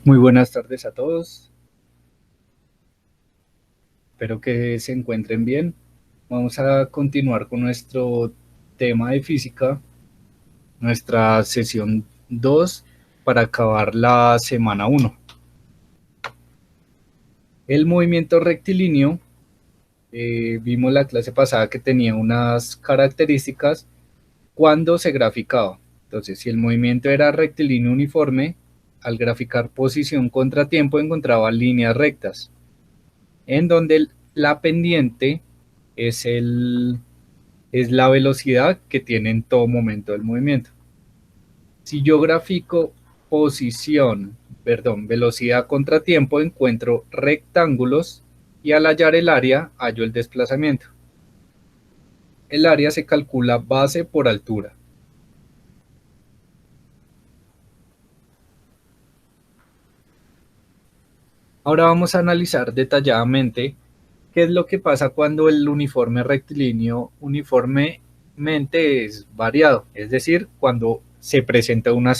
Muy buenas tardes a todos. Espero que se encuentren bien. Vamos a continuar con nuestro tema de física, nuestra sesión 2 para acabar la semana 1. El movimiento rectilíneo, vimos la clase pasada que tenía unas características cuando se graficaba. Entonces, si el movimiento era rectilíneo uniforme, al graficar posición contra tiempo encontraba líneas rectas, en donde la pendiente es, es la velocidad que tiene en todo momento del movimiento. Si yo grafico velocidad contra tiempo, encuentro rectángulos y al hallar el área, hallo el desplazamiento. El área se calcula base por altura. Ahora vamos a analizar detalladamente qué es lo que pasa cuando el uniforme rectilíneo uniformemente es variado, es decir, cuando se presenta una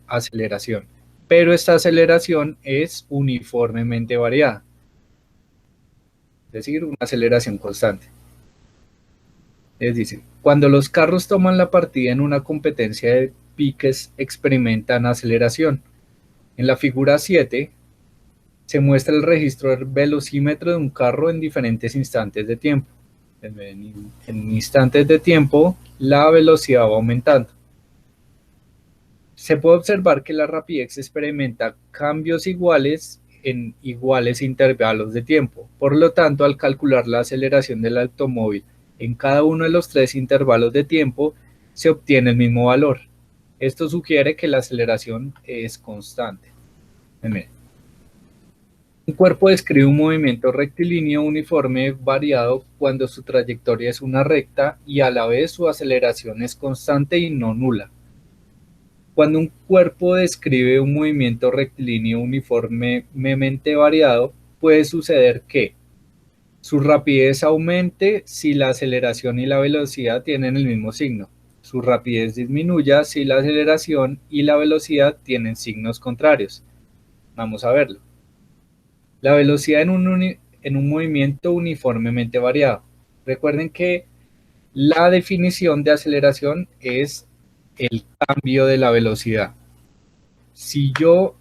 aceleración, pero esta aceleración es uniformemente variada, es decir, una aceleración constante. Es decir, cuando los carros toman la partida en una competencia de piques experimentan aceleración. En la figura 7 se muestra el registro del velocímetro de un carro en diferentes instantes de tiempo. En instantes de tiempo, la velocidad va aumentando. Se puede observar que la rapidez experimenta cambios iguales en iguales intervalos de tiempo. Por lo tanto, al calcular la aceleración del automóvil en cada uno de los tres intervalos de tiempo, se obtiene el mismo valor. Esto sugiere que la aceleración es constante. Un cuerpo describe un movimiento rectilíneo uniforme variado cuando su trayectoria es una recta y a la vez su aceleración es constante y no nula. Cuando un cuerpo describe un movimiento rectilíneo uniformemente variado, puede suceder que su rapidez aumente si la aceleración y la velocidad tienen el mismo signo. Su rapidez disminuya si la aceleración y la velocidad tienen signos contrarios. Vamos a verlo. La velocidad en un movimiento uniformemente variado. Recuerden que la definición de aceleración es el cambio de la velocidad. Si yo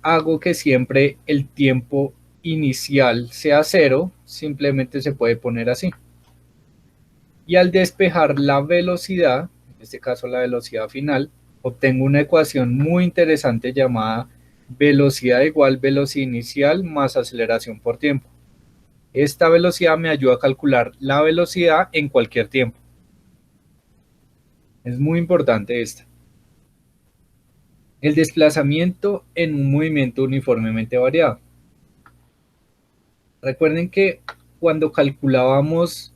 hago que siempre el tiempo inicial sea cero, simplemente se puede poner así. Y al despejar la velocidad, en este caso la velocidad final, obtengo una ecuación muy interesante llamada velocidad igual velocidad inicial más aceleración por tiempo. Esta velocidad me ayuda a calcular la velocidad en cualquier tiempo. Es muy importante esta. El desplazamiento en un movimiento uniformemente variado. Recuerden que cuando calculábamos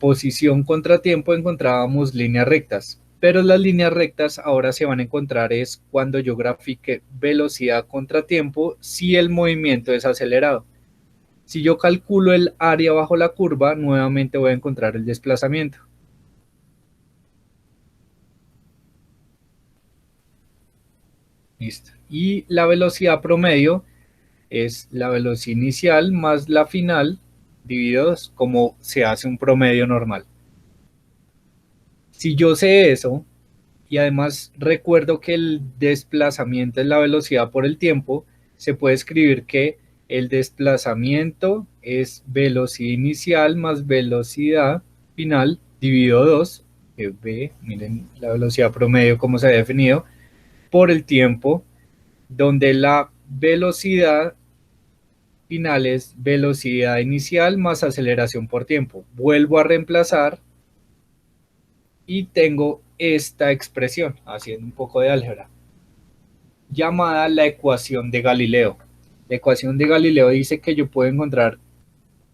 posición contra tiempo encontrábamos líneas rectas, pero las líneas rectas ahora se van a encontrar es cuando yo grafique velocidad contra tiempo si el movimiento es acelerado. Si yo calculo el área bajo la curva, nuevamente voy a encontrar el desplazamiento. Listo. Y la velocidad promedio es la velocidad inicial más la final dividido 2, como se hace un promedio normal. Si yo sé eso, y además recuerdo que el desplazamiento es la velocidad por el tiempo, se puede escribir que el desplazamiento es velocidad inicial más velocidad final dividido 2, que v, miren la velocidad promedio como se ha definido, por el tiempo, donde la velocidad final es velocidad inicial más aceleración por tiempo. Vuelvo a reemplazar y tengo esta expresión, haciendo un poco de álgebra, llamada la ecuación de Galileo. La ecuación de Galileo dice que yo puedo encontrar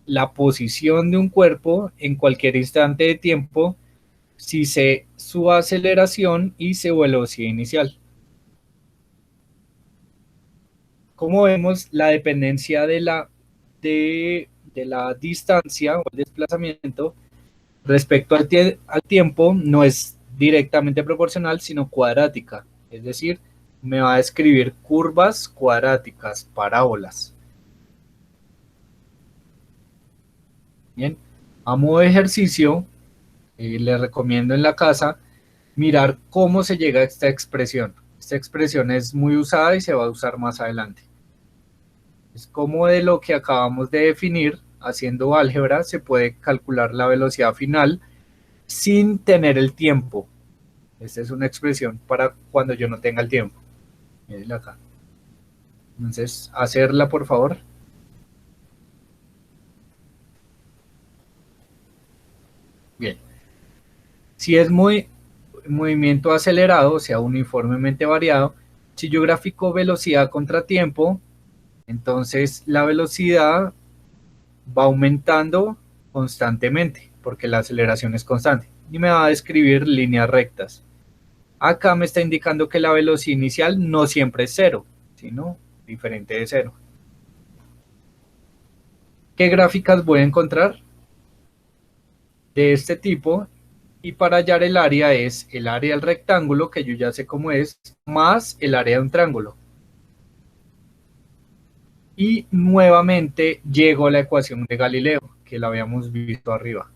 la posición de un cuerpo en cualquier instante de tiempo si sé su aceleración y su velocidad inicial. Como vemos, la dependencia de la distancia o el desplazamiento respecto al tiempo no es directamente proporcional, sino cuadrática. Es decir, me va a describir curvas cuadráticas, parábolas. Bien, a modo de ejercicio, les recomiendo en la casa mirar cómo se llega a esta expresión. Esta expresión es muy usada y se va a usar más adelante. Es como de lo que acabamos de definir, haciendo álgebra, se puede calcular la velocidad final sin tener el tiempo. Esta es una expresión para cuando yo no tenga el tiempo. Mírenla acá. Entonces, hacerla por favor. Bien. Si es movimiento acelerado, o sea, uniformemente variado, si yo grafico velocidad contra tiempo, entonces la velocidad va aumentando constantemente, porque la aceleración es constante, y me va a describir líneas rectas. Acá me está indicando que la velocidad inicial no siempre es cero, sino diferente de cero. ¿Qué gráficas voy a encontrar? De este tipo, y para hallar el área es el área del rectángulo, que yo ya sé cómo es, más el área de un triángulo. Y nuevamente llego a la ecuación de Galileo, que la habíamos visto arriba.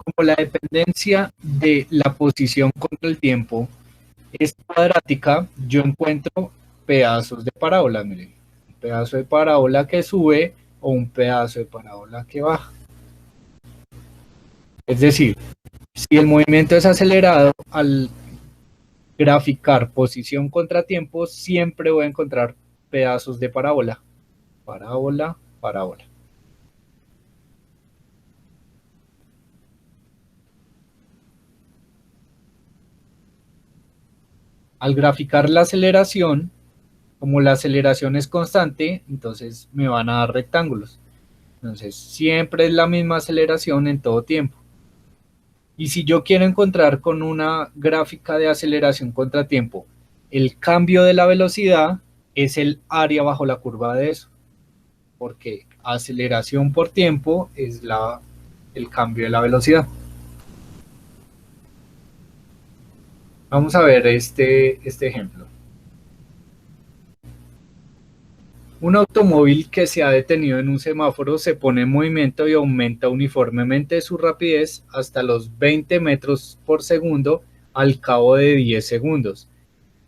Como la dependencia de la posición contra el tiempo es cuadrática, yo encuentro pedazos de parábola, miren, un pedazo de parábola que sube o un pedazo de parábola que baja. Es decir, si el movimiento es acelerado, al graficar posición contra tiempo, siempre voy a encontrar pedazos de parábola. Parábola, parábola. Al graficar la aceleración, como la aceleración es constante, entonces me van a dar rectángulos. Entonces siempre es la misma aceleración en todo tiempo. Y si yo quiero encontrar con una gráfica de aceleración contra tiempo el cambio de la velocidad, es el área bajo la curva de eso. Porque aceleración por tiempo es el cambio de la velocidad. Vamos a ver este ejemplo. Un automóvil que se ha detenido en un semáforo se pone en movimiento y aumenta uniformemente su rapidez hasta los 20 metros por segundo al cabo de 10 segundos.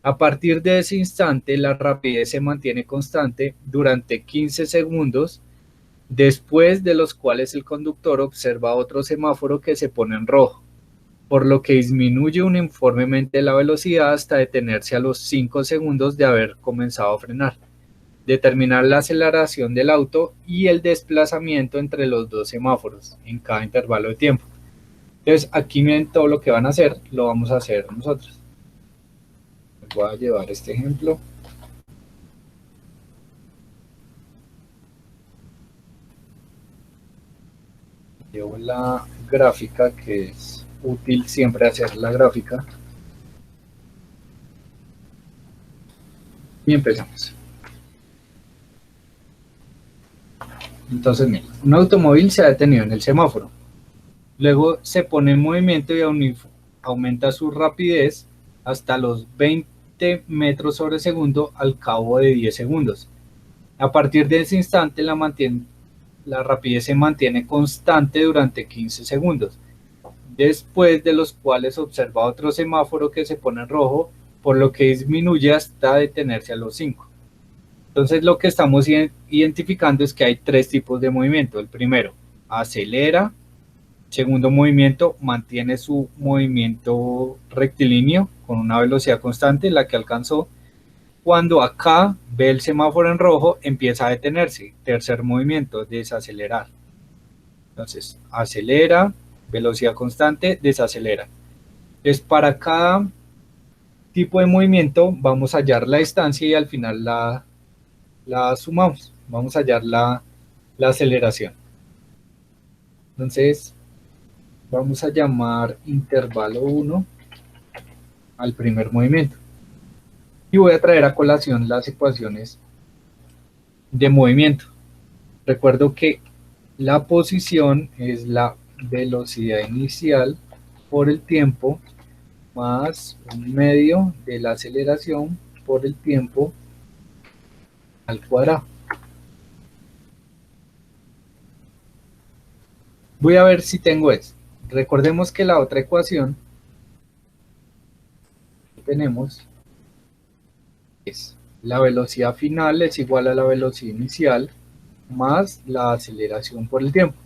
A partir de ese instante, la rapidez se mantiene constante durante 15 segundos, después de los cuales el conductor observa otro semáforo que se pone en rojo, por lo que disminuye uniformemente la velocidad hasta detenerse a los 5 segundos de haber comenzado a frenar. Determinar la aceleración del auto y el desplazamiento entre los dos semáforos en cada intervalo de tiempo. Entonces, aquí miren todo lo que van a hacer, lo vamos a hacer nosotros. Voy a llevar este ejemplo. Llevo la gráfica, que es útil siempre hacer la gráfica. Y empezamos. Entonces, miren, un automóvil se ha detenido en el semáforo. Luego se pone en movimiento y aumenta su rapidez hasta los 20 metros sobre segundo al cabo de 10 segundos. A partir de ese instante la rapidez se mantiene constante durante 15 segundos, después de los cuales observa otro semáforo que se pone en rojo, por lo que disminuye hasta detenerse a los 5. Entonces lo que estamos identificando es que hay tres tipos de movimiento. El primero, acelera. Segundo movimiento, mantiene su movimiento rectilíneo con una velocidad constante, la que alcanzó. Cuando acá ve el semáforo en rojo, empieza a detenerse. Tercer movimiento, desacelerar. Entonces, acelera, velocidad constante, desacelera. Entonces, para cada tipo de movimiento, vamos a hallar la distancia y al final la sumamos. Vamos a hallar la aceleración. Entonces, vamos a llamar intervalo 1 al primer movimiento. Y voy a traer a colación las ecuaciones de movimiento. Recuerdo que La posición es la velocidad inicial por el tiempo más un medio de la aceleración por el tiempo al cuadrado. Voy a ver si tengo eso. Recordemos que la otra ecuación que tenemos es la velocidad final es igual a la velocidad inicial más la aceleración por el tiempo.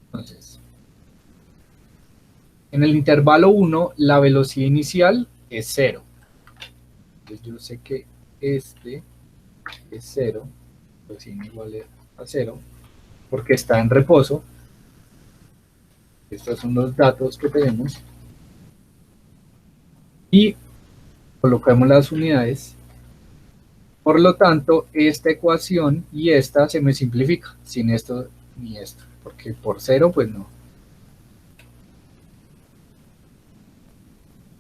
Entonces, en el intervalo 1, la velocidad inicial es 0. Entonces yo sé que este es 0, velocidad igual a 0, porque está en reposo. Estos son los datos que tenemos. Y colocamos las unidades. Por lo tanto, esta ecuación y esta se me simplifica, sin esto ni esto, porque por 0 pues no.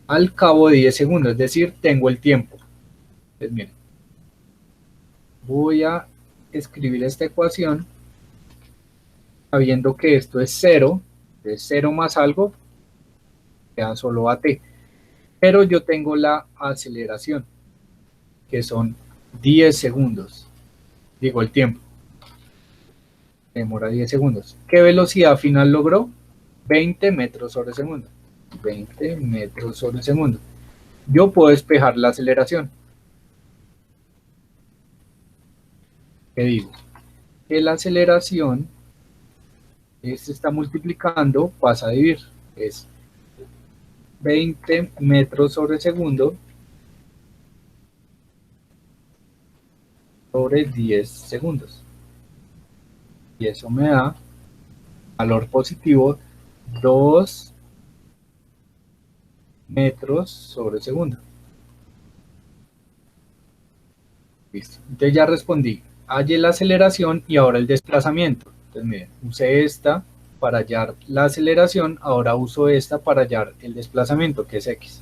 Al cabo de 10 segundos, es decir, tengo el tiempo. Entonces, miren, voy a escribir esta ecuación sabiendo que esto es 0, es 0 más algo, queda solo AT. Pero yo tengo la aceleración, que son 10 segundos. Digo, el tiempo. Demora 10 segundos. ¿Qué velocidad final logró? 20 metros sobre segundo. 20 metros sobre segundo. Yo puedo despejar la aceleración. ¿Qué digo? Que la aceleración se está multiplicando, pasa a dividir. Es 20 metros sobre segundo sobre 10 segundos. Y eso me da valor positivo 2 metros sobre segundo. Listo. Entonces ya respondí. Hallé la aceleración y ahora el desplazamiento. Entonces miren, usé esta para hallar la aceleración, ahora uso esta para hallar el desplazamiento, que es x.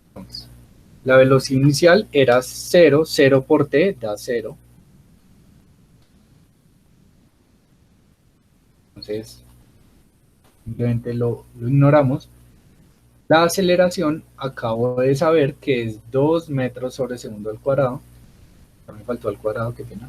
Entonces, la velocidad inicial era 0, 0 por t da 0. Entonces, simplemente lo ignoramos. La aceleración, acabo de saber que es 2 metros sobre segundo al cuadrado. Me faltó al cuadrado, qué pena.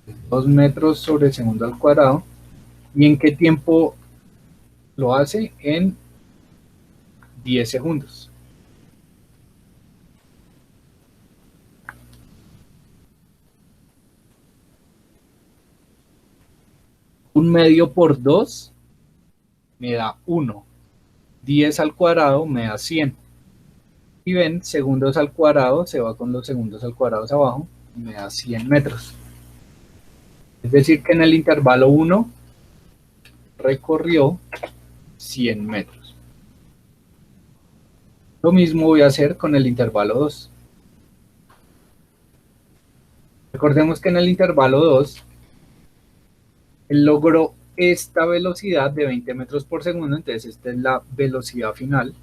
Es 2 metros sobre segundo al cuadrado. ¿Y en qué tiempo lo hace? En 10 segundos. Un medio por 2 me da 1. 10 al cuadrado me da 100. Y ven, segundos al cuadrado se va con los segundos al cuadrado abajo y me da 100 metros. Es decir, que en el intervalo 1 recorrió 100 metros. Lo mismo voy a hacer con el intervalo 2. Recordemos que en el intervalo 2 él logró esta velocidad de 20 metros por segundo, entonces esta es la velocidad final.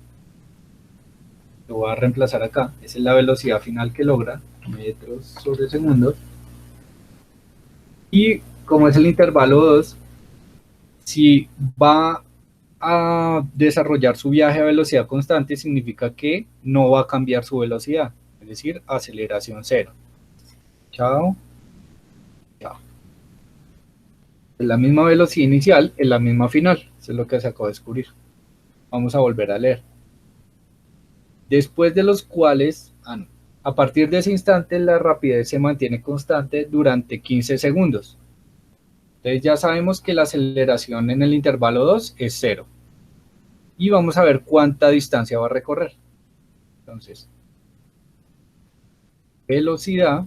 Lo voy a reemplazar acá, esa es la velocidad final que logra, metros sobre segundo. Y como es el intervalo 2, si va a desarrollar su viaje a velocidad constante, significa que no va a cambiar su velocidad, es decir, aceleración cero. Chao, chao. Es la misma velocidad inicial, es la misma final, eso es lo que se acaba de descubrir. Vamos a volver a leer. Después de los cuales, a partir de ese instante, la rapidez se mantiene constante durante 15 segundos. Entonces ya sabemos que la aceleración en el intervalo 2 es 0. Y vamos a ver cuánta distancia va a recorrer. Entonces, velocidad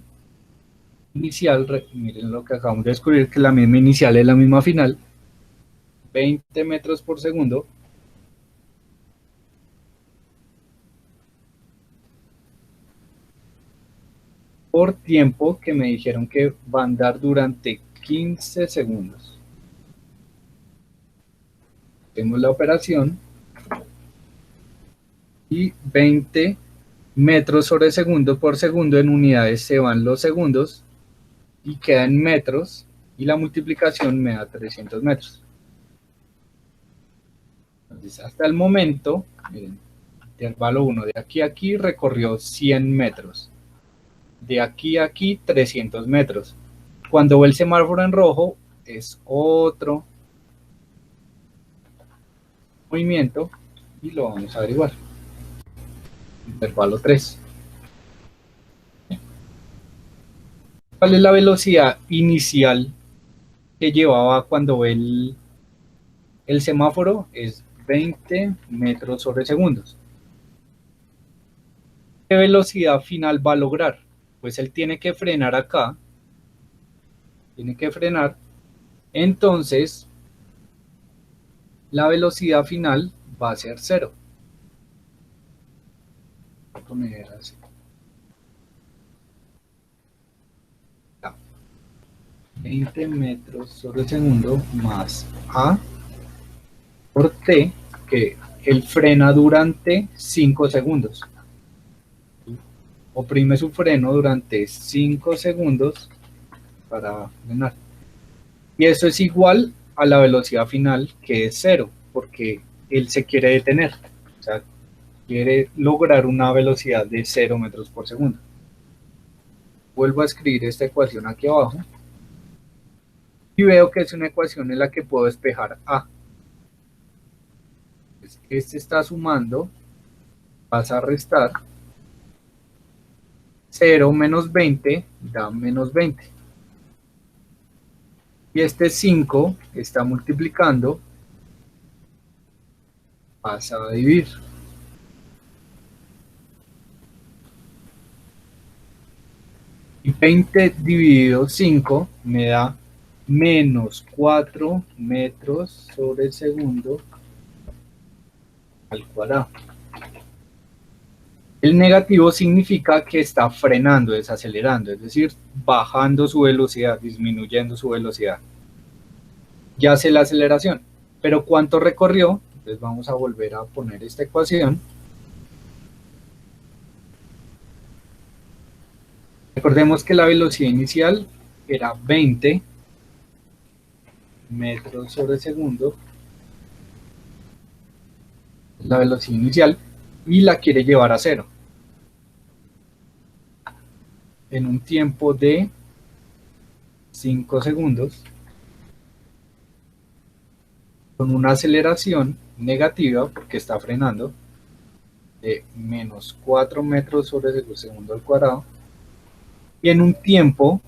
inicial, miren lo que acabamos de descubrir, que la misma inicial es la misma final, 20 metros por segundo, por tiempo que me dijeron que va a andar durante 15 segundos. Hacemos la operación y 20 metros sobre segundo por segundo en unidades se van los segundos y queda en metros y la multiplicación me da 300 metros. Entonces hasta el momento, miren, intervalo 1 de aquí a aquí recorrió 100 metros. De aquí a aquí 300 metros. Cuando ve el semáforo en rojo es otro movimiento y lo vamos a averiguar. Intervalo 3. ¿Cuál es la velocidad inicial que llevaba cuando ve el semáforo? Es 20 metros sobre segundos. ¿Qué velocidad final va a lograr? Pues él tiene que frenar acá. Tiene que frenar. Entonces, la velocidad final va a ser 0. Voy a poner así. 20 metros sobre segundo más A por T, que él frena durante 5 segundos. Oprime su freno durante 5 segundos para frenar. Y eso es igual a la velocidad final, que es 0, porque él se quiere detener. O sea, quiere lograr una velocidad de 0 metros por segundo. Vuelvo a escribir esta ecuación aquí abajo. Y veo que es una ecuación en la que puedo despejar A. Este está sumando, vas a restar, 0 menos 20 da menos 20. Y este 5 está multiplicando, vas a dividir. Y 20 dividido 5 me da menos 4 metros sobre segundo al cuadrado. El negativo significa que está frenando, desacelerando, es decir, bajando su velocidad, disminuyendo su velocidad. Ya sé la aceleración, pero ¿cuánto recorrió? Entonces vamos a volver a poner esta ecuación. Recordemos que la velocidad inicial era 20 metros sobre segundo, la velocidad inicial, y la quiere llevar a 0 en un tiempo de 5 segundos con una aceleración negativa, porque está frenando, de menos 4 metros sobre segundo al cuadrado, y en un tiempo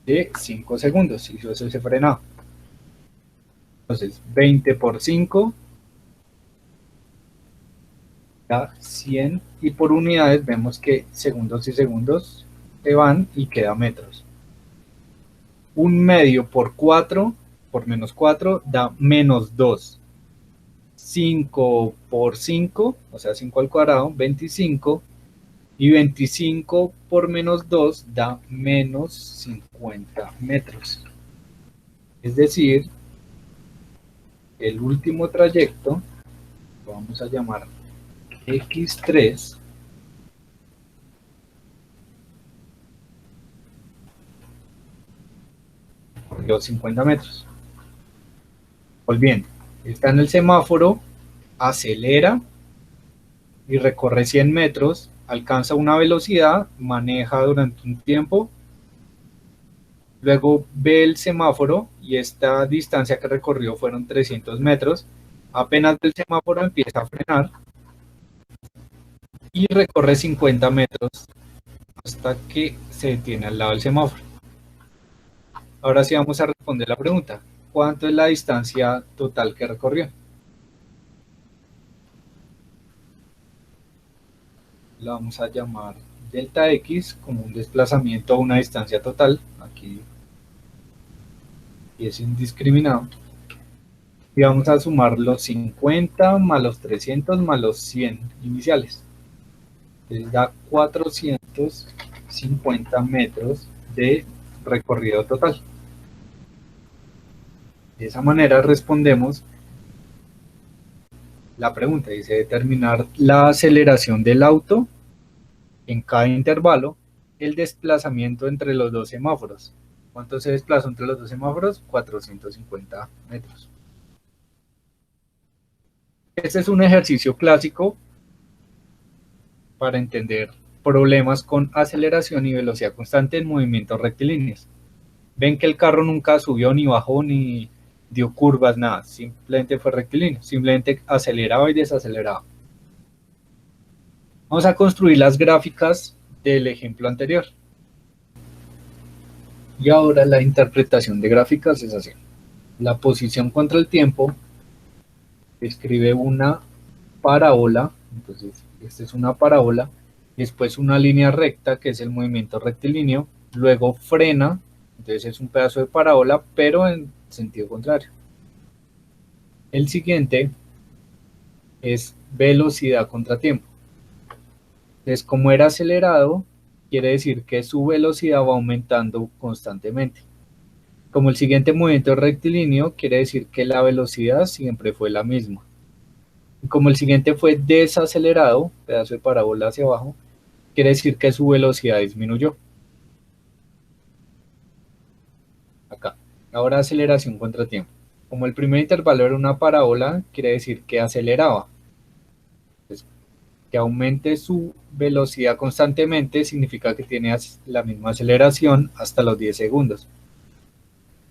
de 5 segundos, hizo ese frenado. Entonces 20 por 5 da 100, y por unidades vemos que segundos y segundos se van y queda metros. Un medio por 4, por menos 4, da menos 2. 5 por 5, o sea 5 al cuadrado, 25, y 25 por menos 2 da menos 50 metros. Es decir, el último trayecto, lo vamos a llamar X3, los 50 metros. Volviendo, está en el semáforo, acelera y recorre 100 metros, alcanza una velocidad, maneja durante un tiempo, luego ve el semáforo y esta distancia que recorrió fueron 300 metros, apenas el semáforo empieza a frenar y recorre 50 metros hasta que se detiene al lado del semáforo. Ahora sí vamos a responder la pregunta, ¿cuánto es la distancia total que recorrió? La vamos a llamar delta X como un desplazamiento a una distancia total, aquí es indiscriminado, y vamos a sumar los 50 más los 300 más los 100 iniciales. Les da 450 metros de recorrido total. De esa manera respondemos la pregunta. Dice determinar la aceleración del auto en cada intervalo, el desplazamiento entre los dos semáforos. ¿Cuánto se desplazó entre los dos semáforos? 450 metros. Este es un ejercicio clásico para entender problemas con aceleración y velocidad constante en movimientos rectilíneos. Ven que el carro nunca subió ni bajó ni dio curvas, nada, simplemente fue rectilíneo, simplemente aceleraba y desaceleraba. Vamos a construir las gráficas del ejemplo anterior. Y ahora la interpretación de gráficas es así. La posición contra el tiempo describe una parábola, entonces esta es una parábola, después una línea recta que es el movimiento rectilíneo, luego frena, entonces es un pedazo de parábola pero en sentido contrario. El siguiente es velocidad contra tiempo. Entonces, como era acelerado, quiere decir que su velocidad va aumentando constantemente. Como el siguiente movimiento es rectilíneo, quiere decir que la velocidad siempre fue la misma. Y como el siguiente fue desacelerado, pedazo de parábola hacia abajo, quiere decir que su velocidad disminuyó. Acá. Ahora aceleración contra tiempo. Como el primer intervalo era una parábola, quiere decir que aceleraba. Entonces, que aumente su velocidad constantemente significa que tiene la misma aceleración hasta los 10 segundos.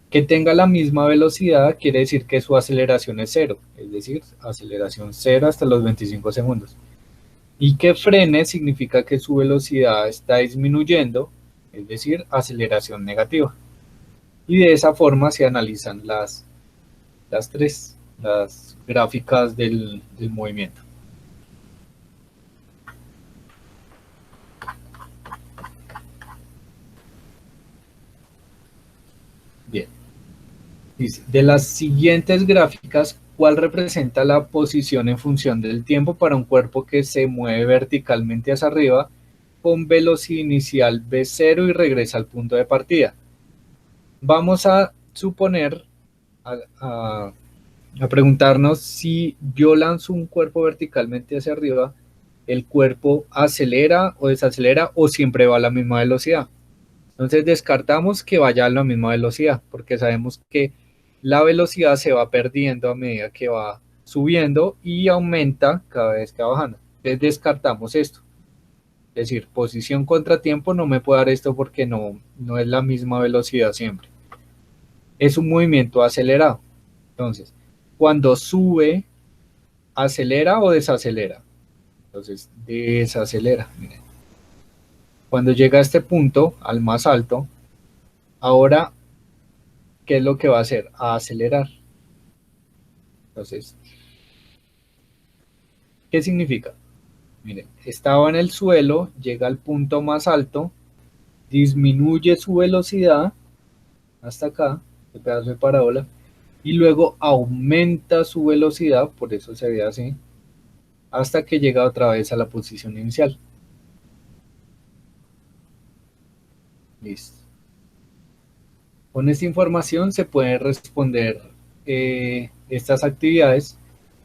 Que tenga la misma velocidad quiere decir que su aceleración es cero, es decir, aceleración cero hasta los 25 segundos. Y que frene significa que su velocidad está disminuyendo, es decir, aceleración negativa. Y de esa forma se analizan las gráficas del movimiento. Bien. Dice, de las siguientes gráficas, ¿cuál representa la posición en función del tiempo para un cuerpo que se mueve verticalmente hacia arriba con velocidad inicial v0 y regresa al punto de partida? Vamos a suponer, a preguntarnos si yo lanzo un cuerpo verticalmente hacia arriba, ¿el cuerpo acelera o desacelera o siempre va a la misma velocidad? Entonces descartamos que vaya a la misma velocidad, porque sabemos que la velocidad se va perdiendo a medida que va subiendo y aumenta cada vez que va bajando. Entonces descartamos esto. Es decir, posición contra tiempo no me puede dar esto porque no es la misma velocidad siempre. Es un movimiento acelerado. Entonces, cuando sube, ¿acelera o desacelera? Entonces, desacelera. Miren. Cuando llega a este punto, al más alto, ahora, ¿qué es lo que va a hacer? A acelerar. Entonces, ¿qué significa? Miren, estaba en el suelo, llega al punto más alto, disminuye su velocidad hasta acá, el pedazo de parábola, y luego aumenta su velocidad, por eso se ve así, hasta que llega otra vez a la posición inicial. Listo. Con esta información se pueden responder estas actividades,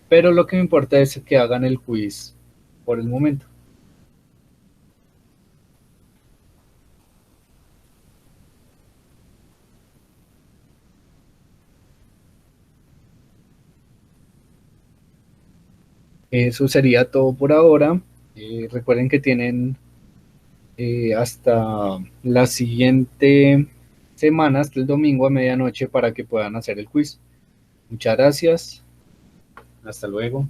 pero lo que me importa es que hagan el quiz por el momento. Eso sería todo por ahora. Recuerden que tienen hasta la siguiente semana, hasta el domingo a medianoche, para que puedan hacer el quiz. Muchas gracias. Hasta luego.